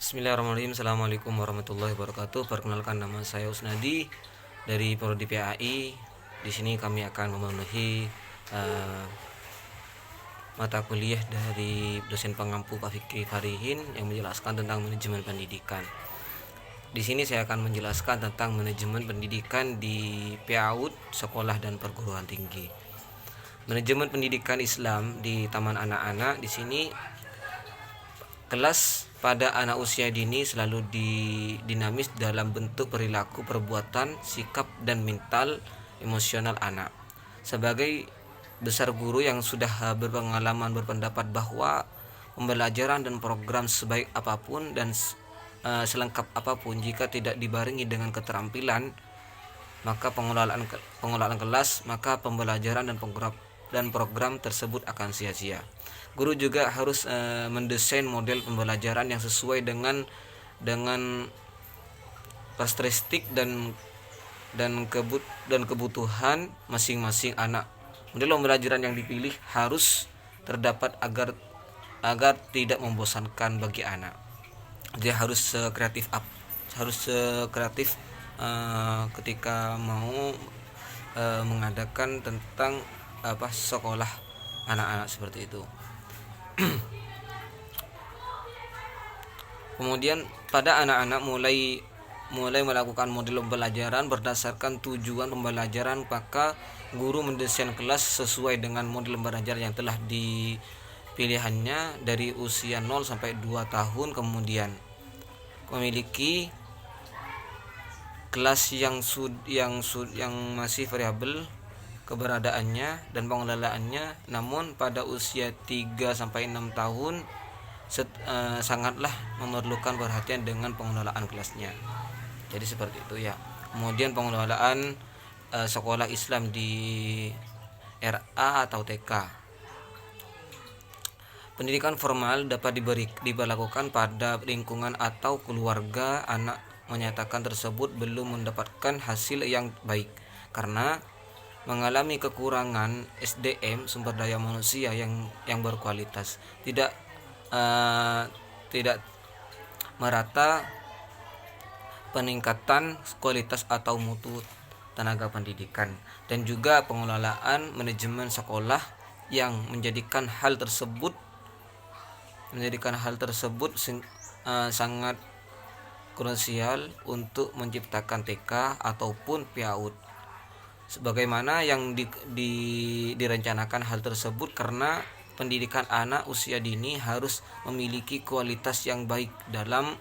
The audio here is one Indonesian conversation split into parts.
Bismillahirrahmanirrahim. Assalamualaikum warahmatullahi wabarakatuh. Perkenalkan, nama saya Usnadi dari Prodi PAI. Di sini kami akan memenuhi uh, mata kuliah dari dosen pengampu Pak Fikri Farihin yang menjelaskan tentang manajemen pendidikan. Di sini saya akan menjelaskan tentang manajemen pendidikan di PAUD, sekolah dan perguruan tinggi. Manajemen pendidikan Islam di Taman Anak-anak, di sini kelas pada anak usia dini selalu dinamis dalam bentuk perilaku, perbuatan, sikap, dan mental emosional anak. Sebagai besar guru yang sudah berpengalaman berpendapat bahwa pembelajaran dan program sebaik apapun dan selengkap apapun, jika tidak dibarengi dengan keterampilan, maka pengelolaan kelas, maka pembelajaran dan program tersebut akan sia-sia. Guru juga harus mendesain model pembelajaran yang sesuai dengan karakteristik dan kebutuhan masing-masing anak. Model pembelajaran yang dipilih harus terdapat agar tidak membosankan bagi anak. Dia harus kreatif ketika mau mengadakan tentang sekolah anak-anak seperti itu. Kemudian pada anak-anak mulai melakukan model pembelajaran berdasarkan tujuan pembelajaran, maka guru mendesain kelas sesuai dengan model pembelajaran yang telah dipilihannya dari usia 0 sampai 2 tahun. Kemudian memiliki kelas yang masih variabel keberadaannya dan pengelolaannya, namun pada usia 3 sampai 6 tahun sangatlah memerlukan perhatian dengan pengelolaan kelasnya. Jadi seperti itu ya. Kemudian pengelolaan sekolah Islam di RA atau TK. Pendidikan formal dapat diberlakukan pada lingkungan atau keluarga anak menyatakan tersebut belum mendapatkan hasil yang baik karena mengalami kekurangan SDM, sumber daya manusia yang berkualitas, tidak merata peningkatan kualitas atau mutu tenaga pendidikan, dan juga pengelolaan manajemen sekolah yang menjadikan hal tersebut sangat krusial untuk menciptakan TK ataupun PAUD sebagaimana yang direncanakan. Hal tersebut karena pendidikan anak usia dini harus memiliki kualitas yang baik dalam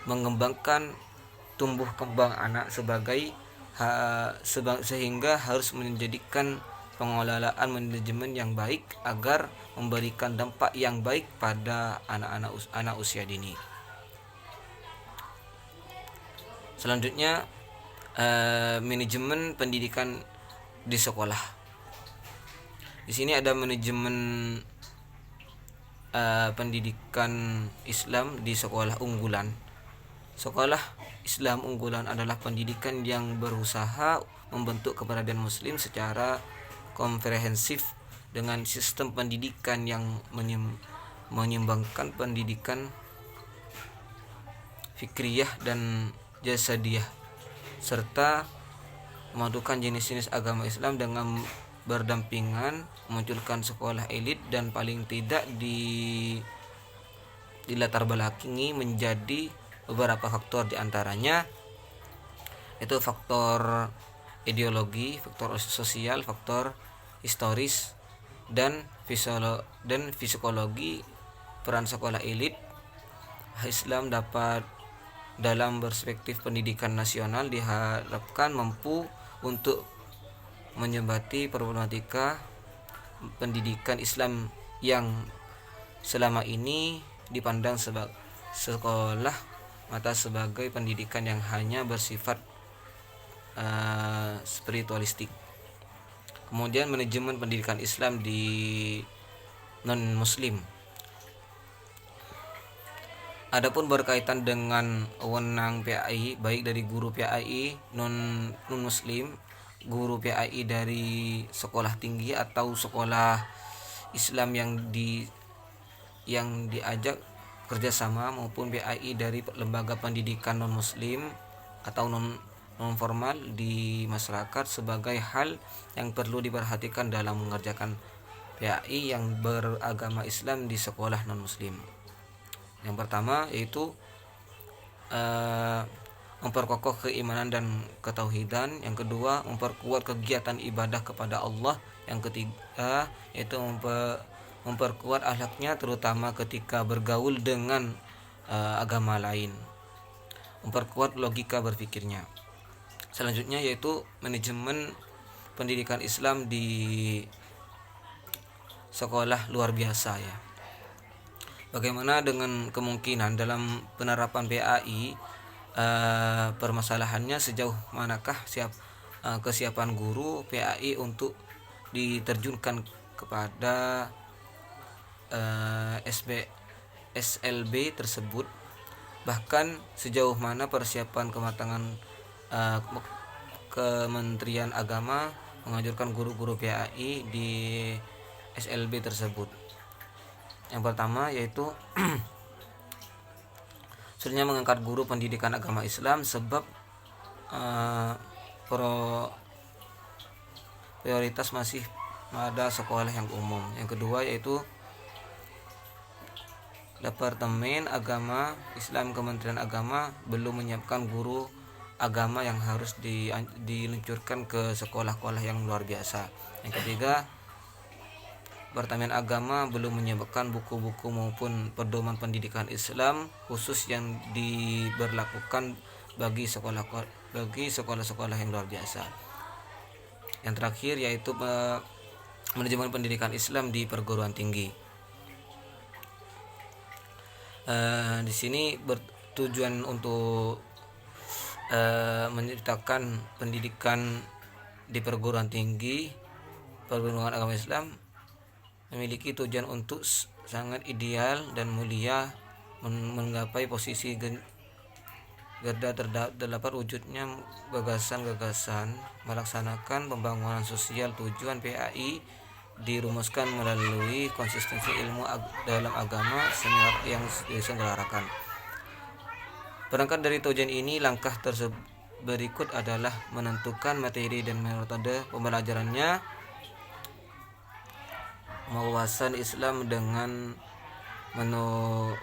mengembangkan tumbuh kembang anak sehingga harus menjadikan pengelolaan manajemen yang baik agar memberikan dampak yang baik pada anak usia dini. Selanjutnya, manajemen pendidikan di sekolah. Di sini ada manajemen pendidikan Islam di sekolah unggulan. Sekolah Islam unggulan adalah pendidikan yang berusaha membentuk keberadaan Muslim secara komprehensif dengan sistem pendidikan yang menyeimbangkan pendidikan fikriyah dan jasadiyah, serta memadukan jenis-jenis agama Islam dengan berdampingan, memunculkan sekolah elit dan paling tidak dilatar belakangi menjadi beberapa faktor, diantaranya itu faktor ideologi, faktor sosial, faktor historis, dan psikologi. Peran sekolah elit Islam dalam perspektif pendidikan nasional diharapkan mampu untuk menyebati problematika pendidikan Islam yang selama ini dipandang sekolah mata sebagai pendidikan yang hanya bersifat spiritualistik. Kemudian manajemen pendidikan Islam di non-muslim. Adapun berkaitan dengan wewenang PAI baik dari guru PAI non muslim, guru PAI dari sekolah tinggi atau sekolah Islam yang diajak kerjasama maupun PAI dari lembaga pendidikan non muslim atau non formal di masyarakat sebagai hal yang perlu diperhatikan dalam mengerjakan PAI yang beragama Islam di sekolah non muslim. Yang pertama yaitu memperkokoh keimanan dan ketauhidan. Yang kedua, memperkuat kegiatan ibadah kepada Allah. Yang ketiga yaitu memperkuat akhlaknya terutama ketika bergaul dengan agama lain, memperkuat logika berpikirnya. Selanjutnya yaitu manajemen pendidikan Islam di sekolah luar biasa ya. Bagaimana dengan kemungkinan dalam penerapan PAI, permasalahannya sejauh manakah kesiapan guru PAI untuk diterjunkan kepada SLB tersebut, bahkan sejauh mana persiapan kematangan Kementerian Agama mengajarkan guru-guru PAI di SLB tersebut. Yang pertama yaitu sebenarnya mengangkat guru pendidikan agama Islam sebab prioritas masih pada sekolah yang umum. Yang kedua yaitu Departemen Agama Islam Kementerian Agama belum menyiapkan guru agama yang harus diluncurkan ke sekolah-sekolah yang luar biasa. Yang ketiga, Departemen Agama belum menyiapkan buku-buku maupun pedoman pendidikan Islam khusus yang diberlakukan bagi sekolah-sekolah yang luar biasa. Yang terakhir yaitu manajemen pendidikan Islam di perguruan tinggi. Di sini bertujuan untuk menciptakan pendidikan di perguruan tinggi, perguruan agama Islam memiliki tujuan untuk sangat ideal dan mulia menggapai posisi garda terdapat wujudnya gagasan-gagasan melaksanakan pembangunan sosial. Tujuan PAI dirumuskan melalui konsistensi ilmu dalam agama yang diselenggarakan. Berangkat dari tujuan ini, langkah berikut adalah menentukan materi dan metode pembelajarannya. Wawasan Islam dengan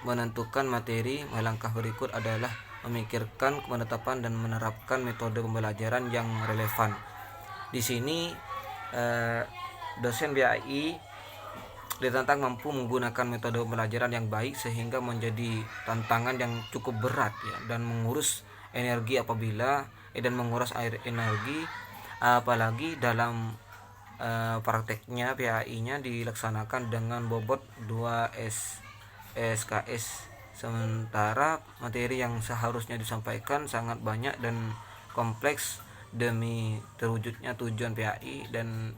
menentukan materi. Langkah berikut adalah memikirkan penetapan dan menerapkan metode pembelajaran yang relevan. Di sini dosen PAI ditantang mampu menggunakan metode pembelajaran yang baik sehingga menjadi tantangan yang cukup berat ya, dan menguras energi apalagi dalam prakteknya PAI-nya dilaksanakan dengan bobot 2 SKS, sementara materi yang seharusnya disampaikan sangat banyak dan kompleks demi terwujudnya tujuan PAI dan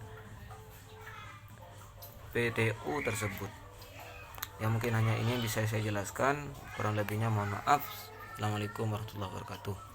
PTU tersebut. Ya, mungkin hanya ini yang bisa saya jelaskan, kurang lebihnya mohon maaf. Assalamualaikum warahmatullahi wabarakatuh.